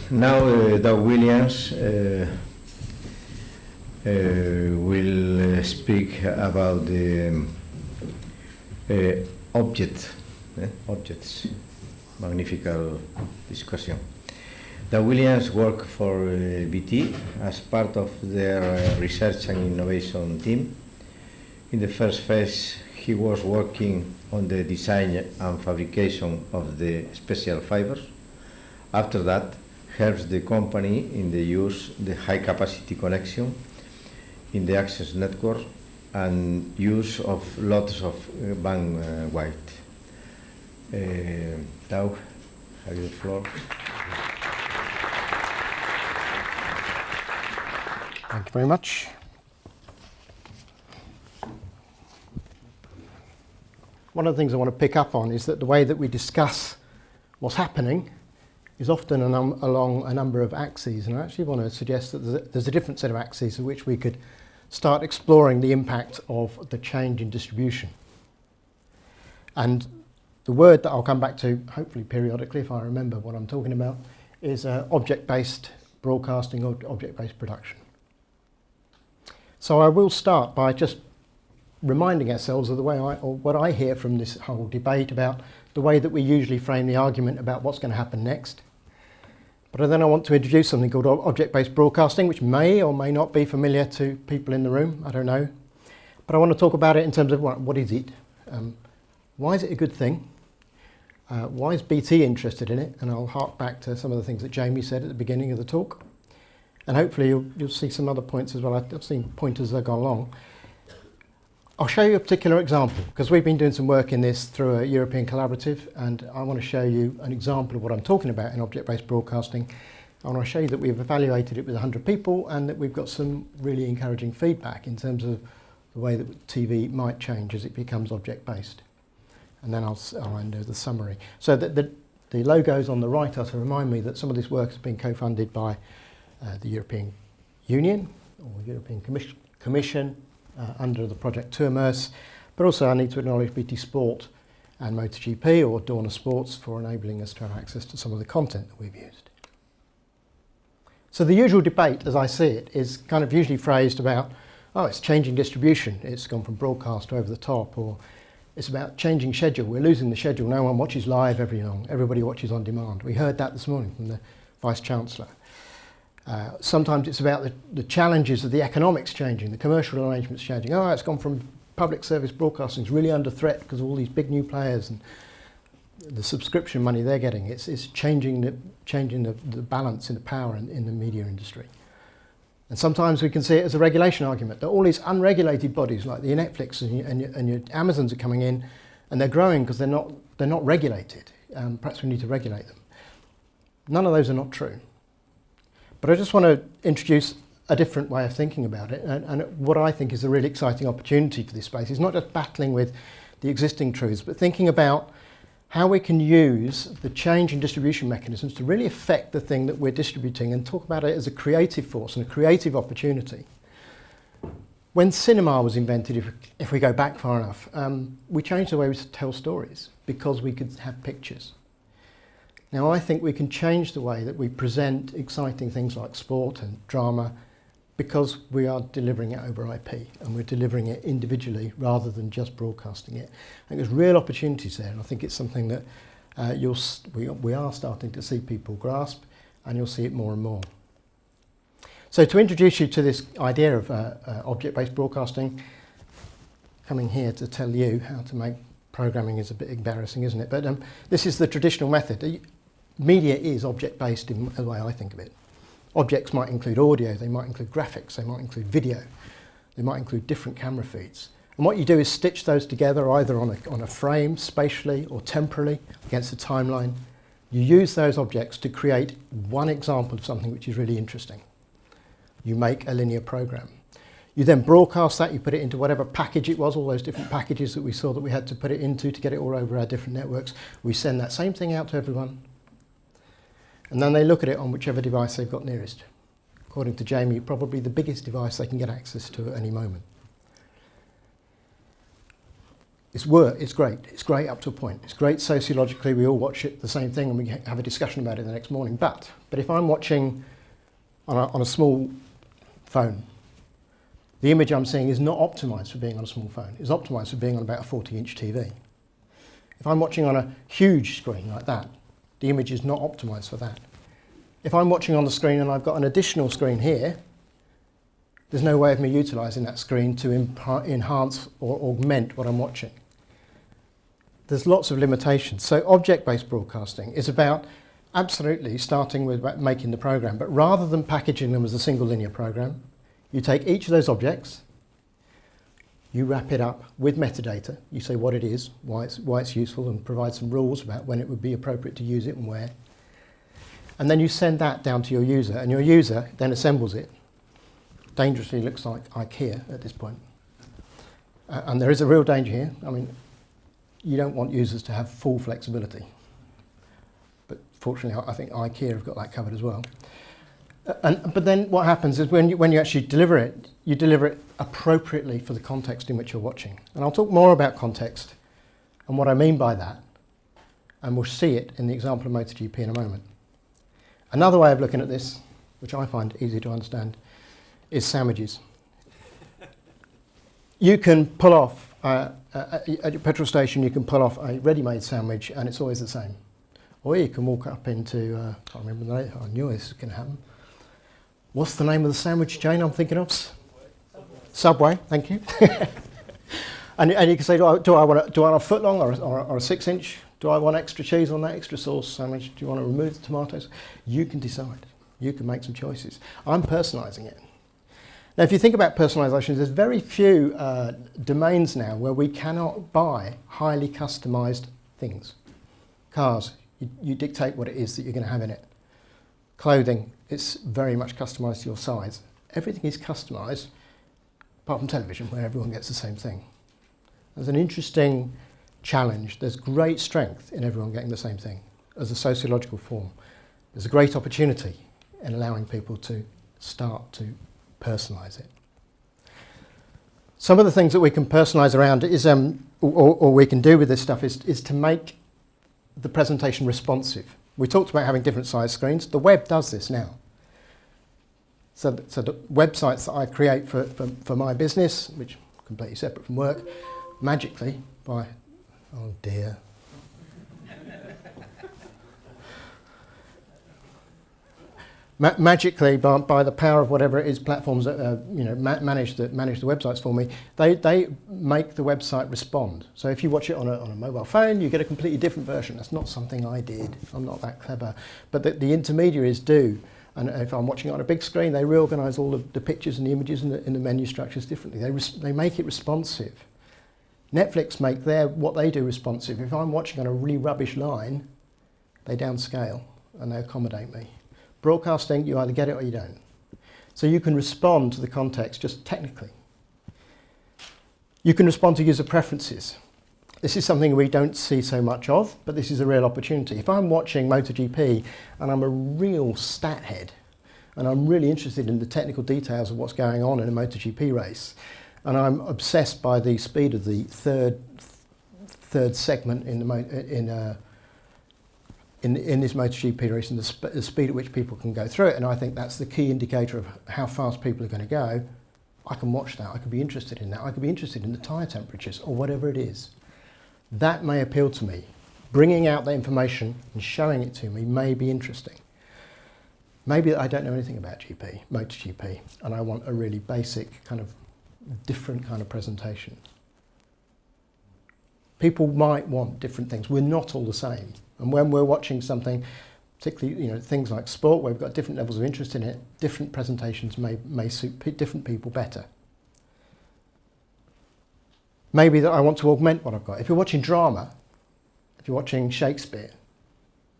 Now Doug Williams will speak about the objects. Magnifical discussion. Doug Williams worked for BT as part of their research and innovation team. In the first phase, he was working on the design and fabrication of the special fibers. After that, helps the company in the use the high-capacity connection in the access network and use of lots of bandwidth. Doug, have you the floor? Thank you very much. One of the things I want to pick up on is that the way that we discuss what's happening is often along a number of axes, and I actually want to suggest that there's a different set of axes at which we could start exploring the impact of the change in distribution. And the word that I'll come back to, hopefully periodically if I remember what I'm talking about, is object-based broadcasting or object-based production. So I will start by just reminding ourselves of the way what I hear from this whole debate about the way that we usually frame the argument about what's going to happen next. But then I want to introduce something called object-based broadcasting, which may or may not be familiar to people in the room, I don't know. But I want to talk about it in terms of what is it? Why is it a good thing? Why is BT interested in it? And I'll hark back to some of the things that Jamie said at the beginning of the talk. And hopefully you'll see some other points as well. I've seen pointers as I go along. I'll show you a particular example, because we've been doing some work in this through a European collaborative, and I want to show you an example of what I'm talking about in object-based broadcasting. I want to show you that we've evaluated it with 100 people and that we've got some really encouraging feedback in terms of the way that TV might change as it becomes object-based. And then I'll end with the summary. So the logos on the right are to remind me that some of this work has been co-funded by the European Union or European Commission under the project To Immerse, but also I need to acknowledge BT Sport and MotoGP or Dorna Sports for enabling us to have access to some of the content that we've used. So the usual debate, as I see it, is kind of usually phrased about, oh, it's changing distribution, it's gone from broadcast to over the top, or it's about changing schedule, we're losing the schedule, no one watches live everybody watches on demand. We heard that this morning from the Vice-Chancellor. Sometimes it's about the challenges of the economics changing, the commercial arrangements changing. Oh, it's gone from public service broadcasting is really under threat because of all these big new players and the subscription money they're getting. It's changing the balance in the power in the media industry. And sometimes we can see it as a regulation argument, that all these unregulated bodies like the Netflix and your Amazons are coming in and they're growing because they're not regulated. Perhaps we need to regulate them. None of those are not true. But I just want to introduce a different way of thinking about it, and what I think is a really exciting opportunity for this space is not just battling with the existing truths, but thinking about how we can use the change in distribution mechanisms to really affect the thing that we're distributing and talk about it as a creative force and a creative opportunity. When cinema was invented, if we go back far enough, we changed the way we tell stories because we could have pictures. Now I think we can change the way that we present exciting things like sport and drama because we are delivering it over IP and we're delivering it individually rather than just broadcasting it. I think there's real opportunities there, and I think it's something that we are starting to see people grasp, and you'll see it more and more. So to introduce you to this idea of object-based broadcasting, coming here to tell you how to make programming is a bit embarrassing, isn't it? But this is the traditional method. Media is object-based in the way I think of it. Objects might include audio, they might include graphics, they might include video, they might include different camera feeds. And what you do is stitch those together either on a frame, spatially or temporally, against a timeline. You use those objects to create one example of something which is really interesting. You make a linear program. You then broadcast that, you put it into whatever package it was, all those different packages that we saw that we had to put it into to get it all over our different networks. We send that same thing out to everyone. And then they look at it on whichever device they've got nearest. According to Jamie, probably the biggest device they can get access to at any moment. It's great. It's great up to a point. It's great sociologically. We all watch it the same thing and we have a discussion about it the next morning. But if I'm watching on a small phone, the image I'm seeing is not optimised for being on a small phone. It's optimised for being on about a 40-inch TV. If I'm watching on a huge screen like that, the image is not optimised for that. If I'm watching on the screen and I've got an additional screen here, there's no way of me utilising that screen to enhance or augment what I'm watching. There's lots of limitations. So object-based broadcasting is about absolutely starting with making the program, but rather than packaging them as a single linear program, you take each of those objects, you wrap it up with metadata, you say what it is, why it's useful, and provide some rules about when it would be appropriate to use it and where. And then you send that down to your user, and your user then assembles it. Dangerously looks like IKEA at this point. And there is a real danger here. I mean, you don't want users to have full flexibility. But fortunately, I think IKEA have got that covered as well. But then what happens is when you actually deliver it appropriately for the context in which you're watching. And I'll talk more about context and what I mean by that. And we'll see it in the example of MotoGP in a moment. Another way of looking at this, which I find easy to understand, is sandwiches. You can pull off, at your petrol station, you can pull off a ready-made sandwich and it's always the same. Or you can walk up into, I can't remember the name, I knew this was going to happen. What's the name of the sandwich chain I'm thinking of? Subway, thank you. and you can say, do I want a foot long or a 6-inch? Do I want extra cheese on that, extra sauce sandwich? Do you want to remove the tomatoes? You can decide. You can make some choices. I'm personalising it. Now, if you think about personalisation, there's very few domains now where we cannot buy highly customised things. Cars, you dictate what it is that you're going to have in it. Clothing, it's very much customised to your size. Everything is customised, apart from television, where everyone gets the same thing. There's an interesting challenge. There's great strength in everyone getting the same thing as a sociological form. There's a great opportunity in allowing people to start to personalise it. Some of the things that we can personalise around is, or we can do with this stuff is to make the presentation responsive. We talked about having different size screens. The web does this now. So the websites that I create for my business, which are completely separate from work, magically by, oh dear. Magically, by the power of whatever it is, platforms that manage the websites for me, they make the website respond. So if you watch it on a mobile phone, you get a completely different version. That's not something I did. I'm not that clever. But the intermediaries do. And if I'm watching it on a big screen, they reorganise all of the pictures and the images in the menu structures differently. They make it responsive. Netflix make what they do responsive. If I'm watching on a really rubbish line, they downscale and they accommodate me. Broadcasting, you either get it or you don't. So you can respond to the context just technically. You can respond to user preferences. This is something we don't see so much of, but this is a real opportunity. If I'm watching MotoGP and I'm a real stat head and I'm really interested in the technical details of what's going on in a MotoGP race, and I'm obsessed by the speed of the third segment in this MotoGP race and the speed at which people can go through it, and I think that's the key indicator of how fast people are going to go, I can watch that, I could be interested in that, I could be interested in the tyre temperatures or whatever it is. That may appeal to me. Bringing out the information and showing it to me may be interesting. Maybe I don't know anything about MotoGP, and I want a really basic kind of different kind of presentation. People might want different things. We're not all the same. And when we're watching something, particularly things like sport, where we've got different levels of interest in it, different presentations may suit different people better. Maybe that I want to augment what I've got. If you're watching drama, if you're watching Shakespeare,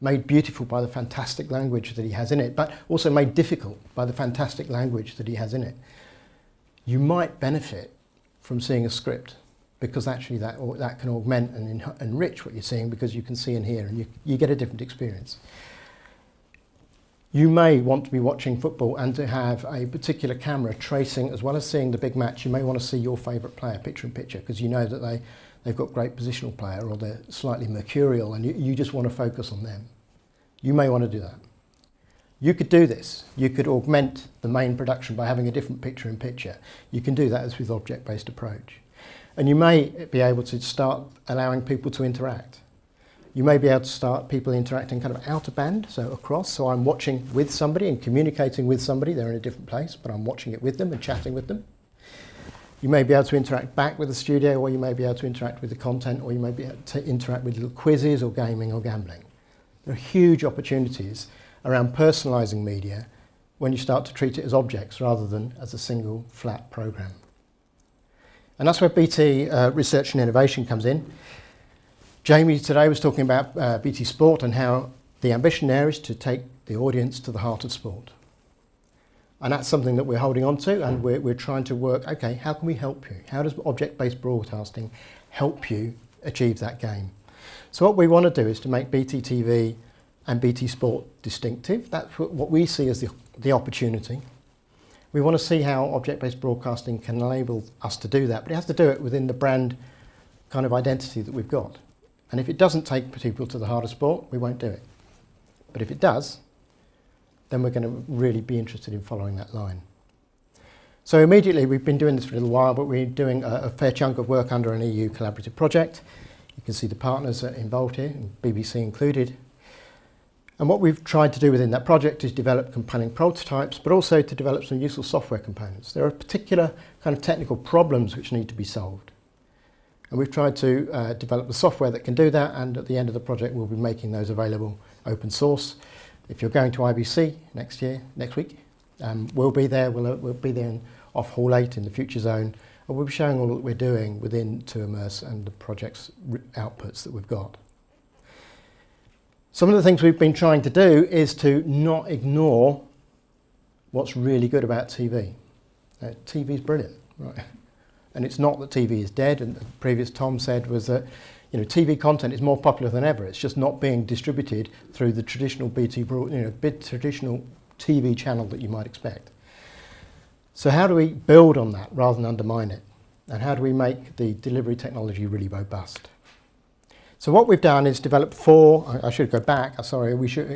made beautiful by the fantastic language that he has in it, but also made difficult by the fantastic language that he has in it, you might benefit from seeing a script, because actually that can augment and enrich what you're seeing, because you can see and hear, and you get a different experience. You may want to be watching football and to have a particular camera tracing, as well as seeing the big match, you may want to see your favourite player picture in picture, because you know that they've got great positional player or they're slightly mercurial and you just want to focus on them. You may want to do that. You could do this. You could augment the main production by having a different picture in picture. You can do that as with object-based approach. And you may be able to start allowing people to interact. You may be able to start people interacting kind of out of band, so across. So I'm watching with somebody and communicating with somebody. They're in a different place, but I'm watching it with them and chatting with them. You may be able to interact back with the studio, or you may be able to interact with the content, or you may be able to interact with little quizzes or gaming or gambling. There are huge opportunities around personalising media when you start to treat it as objects rather than as a single flat programme. And that's where BT Research and Innovation comes in. Jamie today was talking about BT Sport and how the ambition there is to take the audience to the heart of sport. And that's something that we're holding on to, and we're trying to work, okay, how can we help you? How does object-based broadcasting help you achieve that game? So what we want to do is to make BT TV and BT Sport distinctive. That's what we see as the opportunity. We want to see how object-based broadcasting can enable us to do that, but it has to do it within the brand kind of identity that we've got. And if it doesn't take people to the heart of sport, we won't do it. But if it does, then we're going to really be interested in following that line. So immediately, we've been doing this for a little while, but we're doing a fair chunk of work under an EU collaborative project. You can see the partners are involved here, and BBC included. And what we've tried to do within that project is develop compelling prototypes, but also to develop some useful software components. There are particular kind of technical problems which need to be solved. And we've tried to develop the software that can do that, and at the end of the project we'll be making those available open source. If you're going to IBC next week, we'll be there. We'll be there in off Hall 8 in the Future Zone, and we'll be showing all that we're doing within To Immerse and the project's outputs that we've got. Some of the things we've been trying to do is to not ignore what's really good about TV. TV is brilliant, right? And it's not that TV is dead, and the previous Tom said was that TV content is more popular than ever. It's just not being distributed through the traditional traditional TV channel that you might expect. So how do we build on that rather than undermine it? And how do we make the delivery technology really robust? So what we've done is develop four. I should go back. Sorry,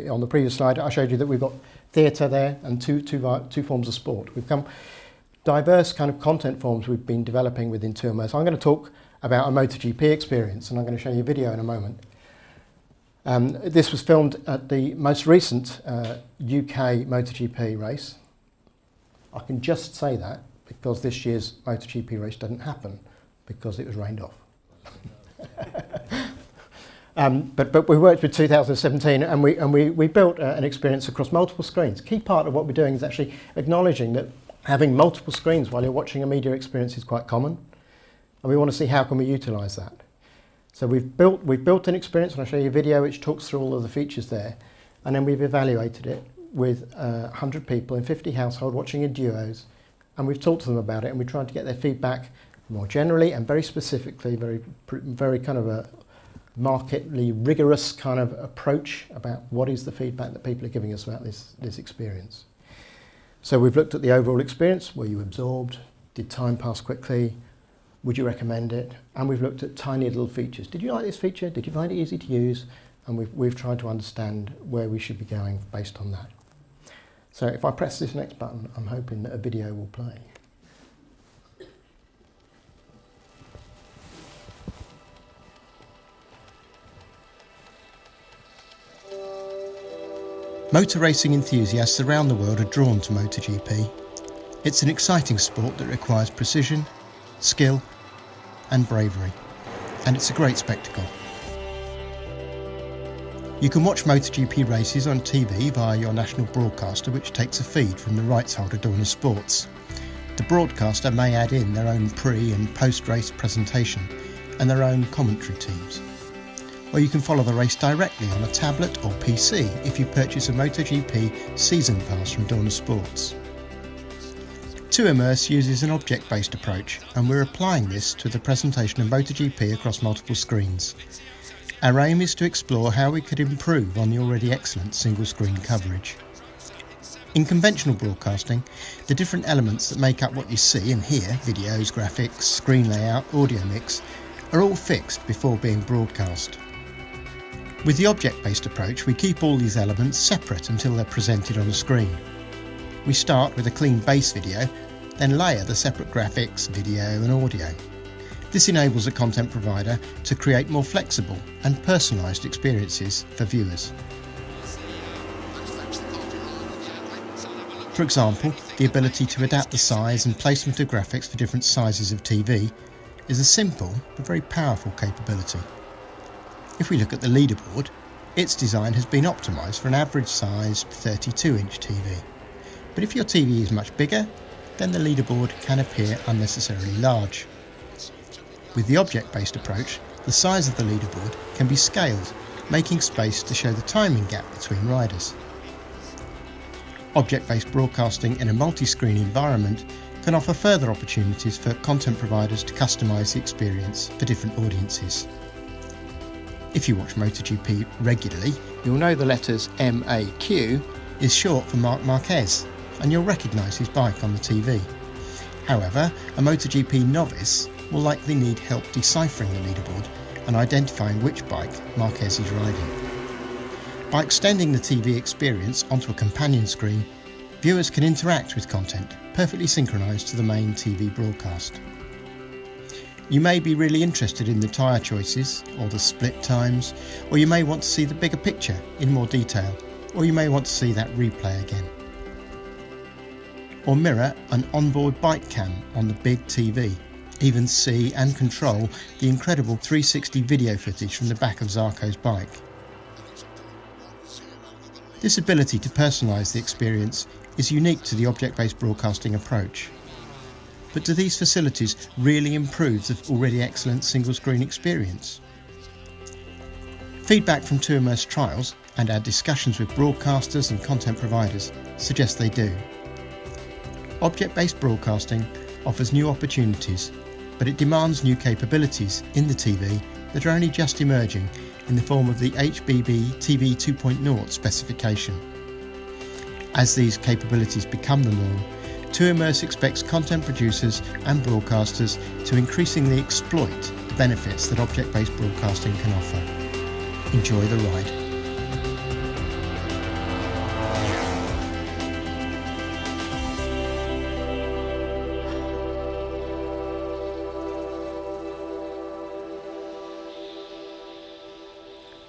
on the previous slide I showed you that we've got theatre there and two forms of sport. We've come diverse kind of content forms we've been developing within To Immerse. I'm going to talk about a MotoGP experience, and I'm going to show you a video in a moment. This was filmed at the most recent UK MotoGP race. I can just say that because this year's MotoGP race didn't happen because it was rained off. But we worked with 2017 and we built an experience across multiple screens. Key part of what we're doing is actually acknowledging that having multiple screens while you're watching a media experience is quite common, and we want to see how can we utilise that. So we've built an experience, and I'll show you a video which talks through all of the features there, and then we've evaluated it with 100 people in 50 households watching in duos, and we've talked to them about it, and we're trying to get their feedback more generally and very specifically, very kind of a markedly rigorous kind of approach about what is the feedback that people are giving us about this experience. So we've looked at the overall experience. Were you absorbed? Did time pass quickly? Would you recommend it? And we've looked at tiny little features. Did you like this feature? Did you find it easy to use? And we've tried to understand where we should be going based on that. So if I press this next button, I'm hoping that a video will play. Motor racing enthusiasts around the world are drawn to MotoGP. It's an exciting sport that requires precision, skill and bravery, and it's a great spectacle. You can watch MotoGP races on TV via your national broadcaster, which takes a feed from the rights holder Dorna Sports. The broadcaster may add in their own pre- and post-race presentation and their own commentary teams. Or you can follow the race directly on a tablet or PC if you purchase a MotoGP season pass from Dorna Sports. To Immerse uses an object-based approach, and we're applying this to the presentation of MotoGP across multiple screens. Our aim is to explore how we could improve on the already excellent single-screen coverage. In conventional broadcasting, the different elements that make up what you see and hear, videos, graphics, screen layout, audio mix, are all fixed before being broadcast. With the object-based approach, we keep all these elements separate until they're presented on a screen. We start with a clean base video, then layer the separate graphics, video and audio. This enables a content provider to create more flexible and personalised experiences for viewers. For example, the ability to adapt the size and placement of graphics for different sizes of TV is a simple but very powerful capability. If we look at the leaderboard, its design has been optimised for an average sized 32-inch TV. But if your TV is much bigger, then the leaderboard can appear unnecessarily large. With the object-based approach, the size of the leaderboard can be scaled, making space to show the timing gap between riders. Object-based broadcasting in a multi-screen environment can offer further opportunities for content providers to customise the experience for different audiences. If you watch MotoGP regularly, you'll know the letters MAQ is short for Marc Marquez, and you'll recognise his bike on the TV. However, a MotoGP novice will likely need help deciphering the leaderboard and identifying which bike Marquez is riding. By extending the TV experience onto a companion screen, viewers can interact with content perfectly synchronised to the main TV broadcast. You may be really interested in the tyre choices or the split times, or you may want to see the bigger picture in more detail, or you may want to see that replay again. Or mirror an onboard bike cam on the big TV, even see and control the incredible 360 video footage from the back of Zarco's bike. This ability to personalise the experience is unique to the object-based broadcasting approach. But do these facilities really improve the already excellent single-screen experience? Feedback from 2Immerse trials and our discussions with broadcasters and content providers suggest they do. Object-based broadcasting offers new opportunities, but it demands new capabilities in the TV that are only just emerging in the form of the HBB TV 2.0 specification. As these capabilities become the norm, 2Immerse expects content producers and broadcasters to increasingly exploit the benefits that object-based broadcasting can offer. Enjoy the ride.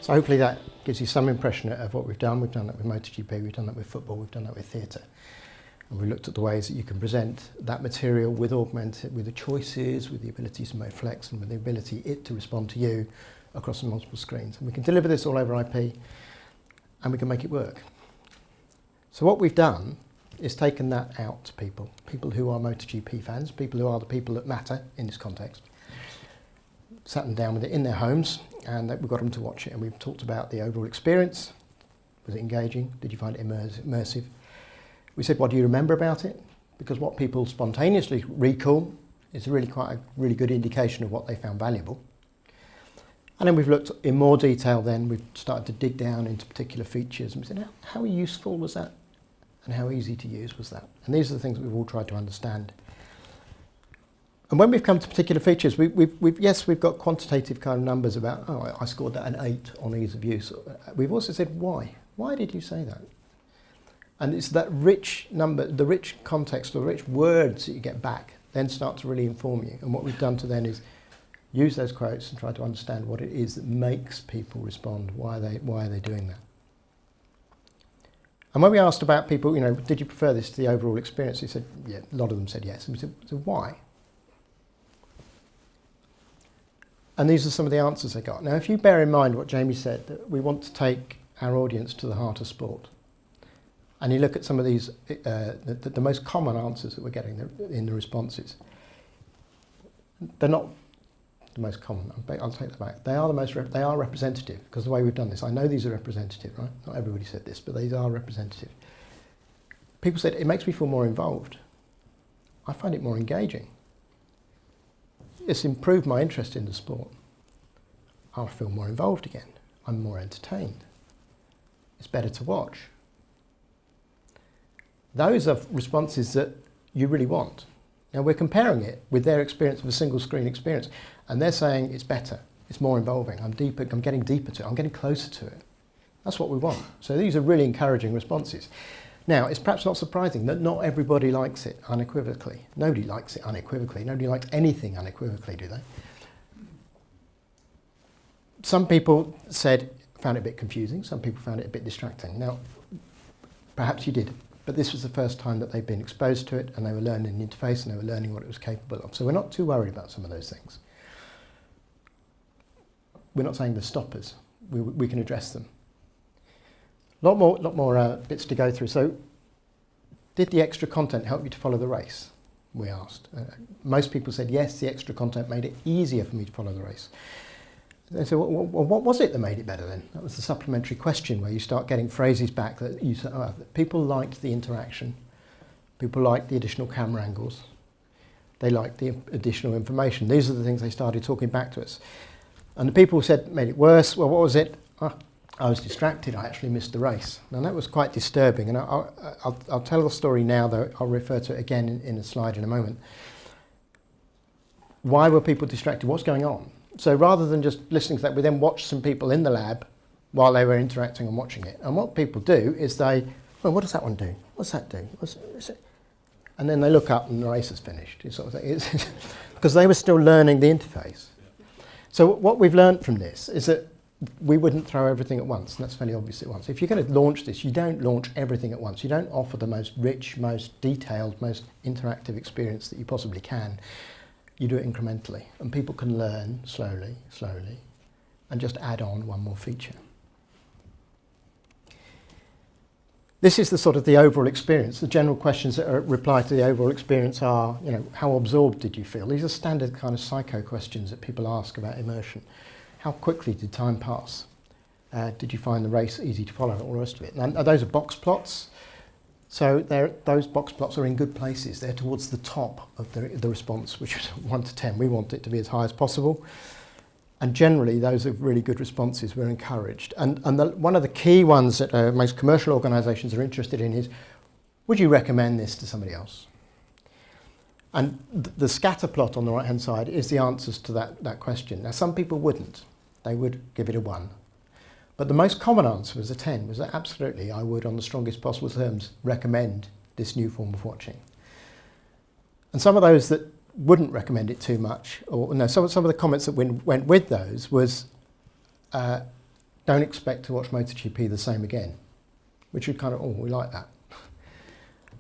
So hopefully that gives you some impression of what we've done. We've done that with MotoGP, we've done that with football, we've done that with theatre. And we looked at the ways that you can present that material with the choices, with the ability to mode flex, and with the ability to respond to you across multiple screens. And we can deliver this all over IP, and we can make it work. So what we've done is taken that out to people who are MotoGP fans, people who are the people that matter in this context, sat them down with it in their homes, and we got them to watch it, and we've talked about the overall experience. Was it engaging? Did you find it immersive? We said, what do you remember about it? Because what people spontaneously recall is really quite a really good indication of what they found valuable. And then we've looked in more detail then, we've started to dig down into particular features, and we said, how useful was that? And how easy to use was that? And these are the things that we've all tried to understand. And when we've come to particular features, we've got quantitative kind of numbers about, I scored that an 8 on ease of use. We've also said, why? Why did you say that? And it's that rich number, the rich context, the rich words that you get back then start to really inform you. And what we've done to then is use those quotes and try to understand what it is that makes people respond. Why are they doing that? And when we asked about people, did you prefer this to the overall experience? They said, yeah, a lot of them said yes. And we said, so why? And these are some of the answers they got. Now, if you bear in mind what Jamie said, that we want to take our audience to the heart of sport, and you look at some of these, the most common answers that we're getting in the responses, they're not the most common. I'll take that back. They are representative, because the way we've done this, I know these are representative, right? Not everybody said this, but these are representative. People said, it makes me feel more involved. I find it more engaging. It's improved my interest in the sport. I feel more involved again. I'm more entertained. It's better to watch. Those are responses that you really want. Now we're comparing it with their experience of a single screen experience, and they're saying it's better, it's more involving, I'm getting deeper to it, I'm getting closer to it. That's what we want. So these are really encouraging responses. Now, it's perhaps not surprising that not everybody likes it unequivocally. Nobody likes it unequivocally. Nobody likes anything unequivocally, do they? Some people found it a bit confusing. Some people found it a bit distracting. Now, perhaps you did, but this was the first time that they'd been exposed to it, and they were learning the interface, and they were learning what it was capable of. So we're not too worried about some of those things. We're not saying they're stoppers. We can address them. Lot more bits to go through. So, did the extra content help you to follow the race? We asked. Most people said yes, the extra content made it easier for me to follow the race. They said, well, what was it that made it better then? That was the supplementary question where you start getting phrases back that you said, oh, people liked the interaction, people liked the additional camera angles, they liked the additional information. These are the things they started talking back to us. And the people who said made it worse, well, what was it? Oh, I was distracted, I actually missed the race. Now that was quite disturbing, and I'll tell the story now, though I'll refer to it again in a slide in a moment. Why were people distracted? What's going on? So rather than just listening to that, we then watched some people in the lab while they were interacting and watching it. And what people do is well, what does that one do? What's that do? And then they look up and the race is finished. Because they were still learning the interface. So what we've learned from this is that we wouldn't throw everything at once, and that's fairly obvious at once. If you're going to launch this, you don't launch everything at once. You don't offer the most rich, most detailed, most interactive experience that you possibly can. You do it incrementally, and people can learn slowly, and just add on one more feature. This is the overall experience. The general questions that reply to the overall experience are, how absorbed did you feel? These are standard kind of psycho questions that people ask about immersion. How quickly did time pass? Did you find the race easy to follow? All the rest of it. And those are box plots. So those box plots are in good places. They're towards the top of the response, which is 1 to 10. We want it to be as high as possible. And generally, those are really good responses. We're encouraged. And one of the key ones that most commercial organisations are interested in is, would you recommend this to somebody else? And the scatter plot on the right-hand side is the answers to that question. Now, some people wouldn't. They would give it a 1. But the most common answer was a 10, was that absolutely I would, on the strongest possible terms, recommend this new form of watching. And some of those that wouldn't recommend it too much, or no, some of the comments that went with those was, don't expect to watch MotoGP the same again, which would kind of, we like that.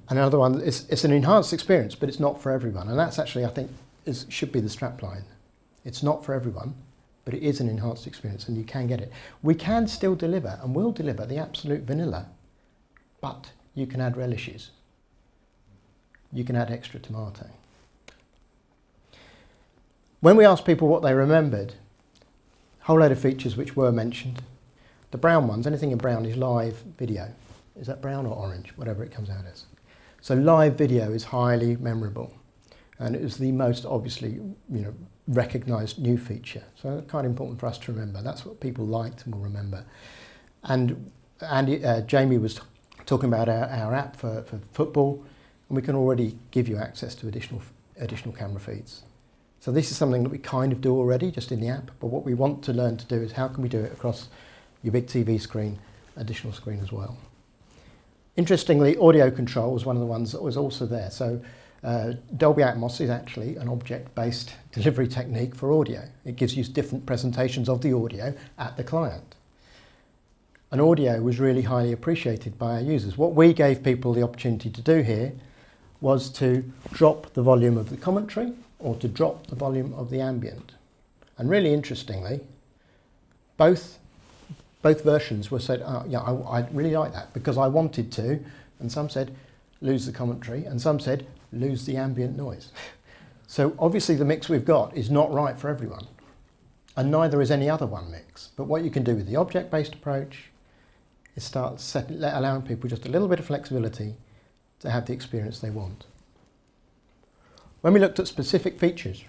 And another one, it's an enhanced experience, but it's not for everyone. And that's actually, I think, should be the strapline. It's not for everyone, but it is an enhanced experience, and you can get it. We can still deliver, and will deliver, the absolute vanilla, but you can add relishes. You can add extra tomato. When we asked people what they remembered, a whole load of features which were mentioned. The brown ones, anything in brown is live video. Is that brown or orange? Whatever it comes out as. So live video is highly memorable, and it was the most obviously, recognised new feature. So it's kind of important for us to remember. That's what people liked and will remember. And Jamie was talking about our app for football, and we can already give you access to additional camera feeds. So this is something that we kind of do already, just in the app. But what we want to learn to do is how can we do it across your big TV screen, additional screen as well. Interestingly, audio control was one of the ones that was also there. So Dolby Atmos is actually an object-based delivery technique for audio. It gives you different presentations of the audio at the client. And audio was really highly appreciated by our users. What we gave people the opportunity to do here was to drop the volume of the commentary or to drop the volume of the ambient. And really interestingly, both versions were said, I really like that because I wanted to, and some said lose the commentary, and some said lose the ambient noise. So obviously the mix we've got is not right for everyone, and neither is any other one mix. But what you can do with the object-based approach is start allowing people just a little bit of flexibility to have the experience they want. When we looked at specific features,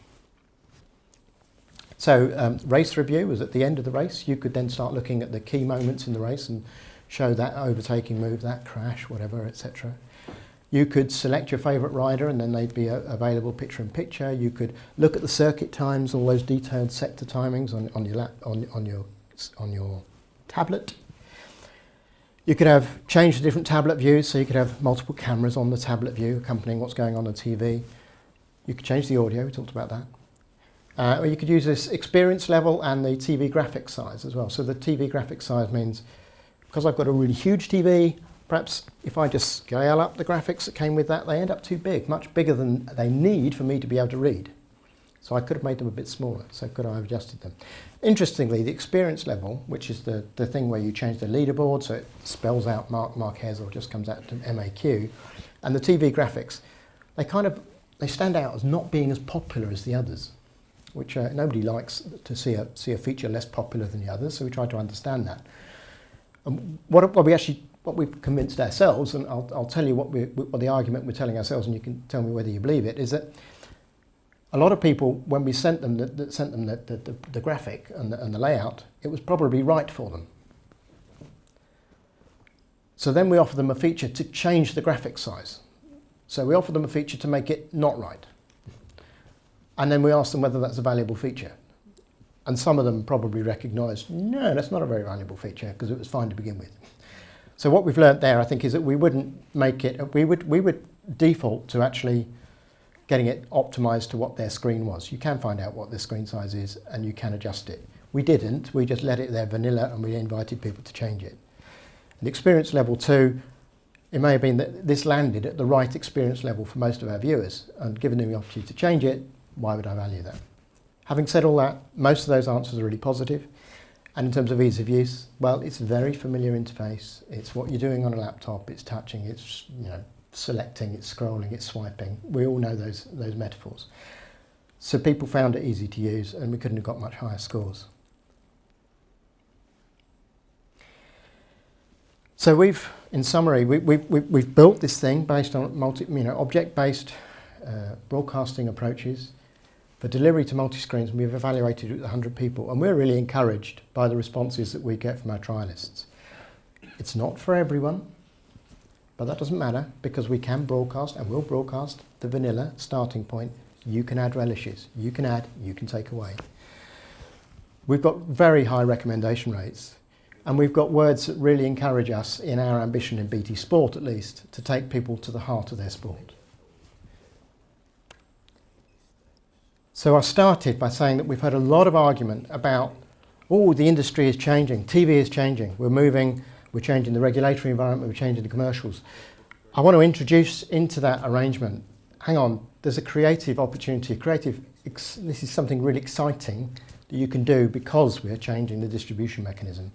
so race review was at the end of the race. You could then start looking at the key moments in the race and show that overtaking move, that crash, whatever, etc. You could select your favourite rider and then they'd be available picture in picture. You could look at the circuit times, all those detailed sector timings on your tablet. You could have changed the different tablet views, so you could have multiple cameras on the tablet view accompanying what's going on TV. You could change the audio, we talked about that. Or you could use this experience level and the TV graphics size as well. So the TV graphics size means, because I've got a really huge TV, perhaps if I just scale up the graphics that came with that, they end up too big, much bigger than they need for me to be able to read. So I could have made them a bit smaller, so could I have adjusted them. Interestingly, the experience level, which is the thing where you change the leaderboard, so it spells out Marquez or just comes out to MAQ, and the TV graphics, they stand out as not being as popular as the others, which nobody likes to see a feature less popular than the others, so we try to understand that. What we've convinced ourselves, and I'll tell you what the argument we're telling ourselves, and you can tell me whether you believe it, is that a lot of people, when we sent them the graphic and the layout, it was probably right for them. So then we offer them a feature to change the graphic size. So we offer them a feature to make it not right. And then we ask them whether that's a valuable feature. And some of them probably recognised, no, that's not a very valuable feature because it was fine to begin with. So what we've learnt there, I think, is that we wouldn't make it, we would default to actually getting it optimised to what their screen was. You can find out what their screen size is and you can adjust it. We didn't, we just let it there vanilla and we invited people to change it. And experience level 2, it may have been that this landed at the right experience level for most of our viewers, and given them the opportunity to change it, why would I value that? Having said all that, most of those answers are really positive. And in terms of ease of use, well, it's a very familiar interface. It's what you're doing on a laptop, it's touching, it's selecting, it's scrolling, it's swiping. We all know those metaphors. So people found it easy to use and we couldn't have got much higher scores. So in summary, we've built this thing based on object-based broadcasting approaches for delivery to multi-screens, and we've evaluated it with 100 people, and we're really encouraged by the responses that we get from our trialists. It's not for everyone, but that doesn't matter because we can broadcast and will broadcast the vanilla starting point. You can add relishes, you can add, you can take away. We've got very high recommendation rates, and we've got words that really encourage us in our ambition in BT Sport at least to take people to the heart of their sport. So I started by saying that we've had a lot of argument about, the industry is changing, TV is changing, we're changing the regulatory environment, we're changing the commercials. I want to introduce into that arrangement, hang on, there's a creative opportunity, this is something really exciting that you can do because we're changing the distribution mechanism.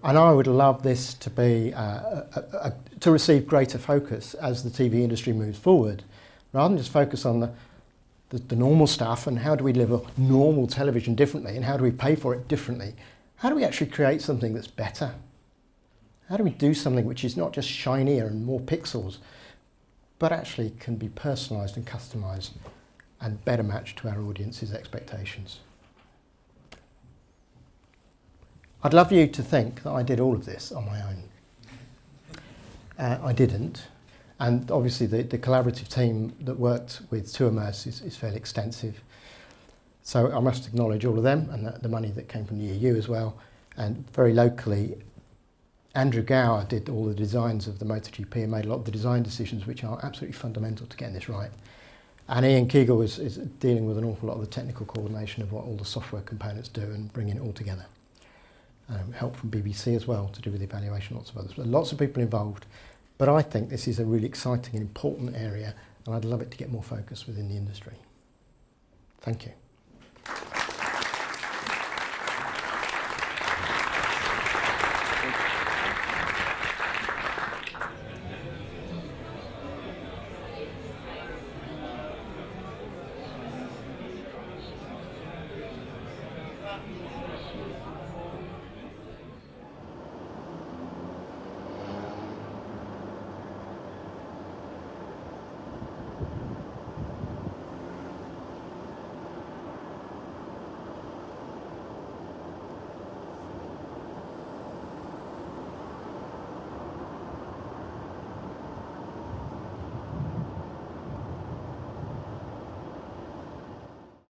And I would love this to be, to receive greater focus as the TV industry moves forward, rather than just focus on the normal stuff and how do we deliver normal television differently and how do we pay for it differently. How do we actually create something that's better? How do we do something which is not just shinier and more pixels, but actually can be personalised and customised and better matched to our audience's expectations? I'd love you to think that I did all of this on my own. I didn't. And obviously the collaborative team that worked with To Immerse is fairly extensive. So I must acknowledge all of them and the money that came from the EU as well. And very locally, Andrew Gower did all the designs of the MotoGP and made a lot of the design decisions which are absolutely fundamental to getting this right. And Ian Kegel is dealing with an awful lot of the technical coordination of what all the software components do and bringing it all together. Help from BBC as well to do with the evaluation, lots of others. But lots of people involved. But I think this is a really exciting and important area, and I'd love it to get more focus within the industry. Thank you.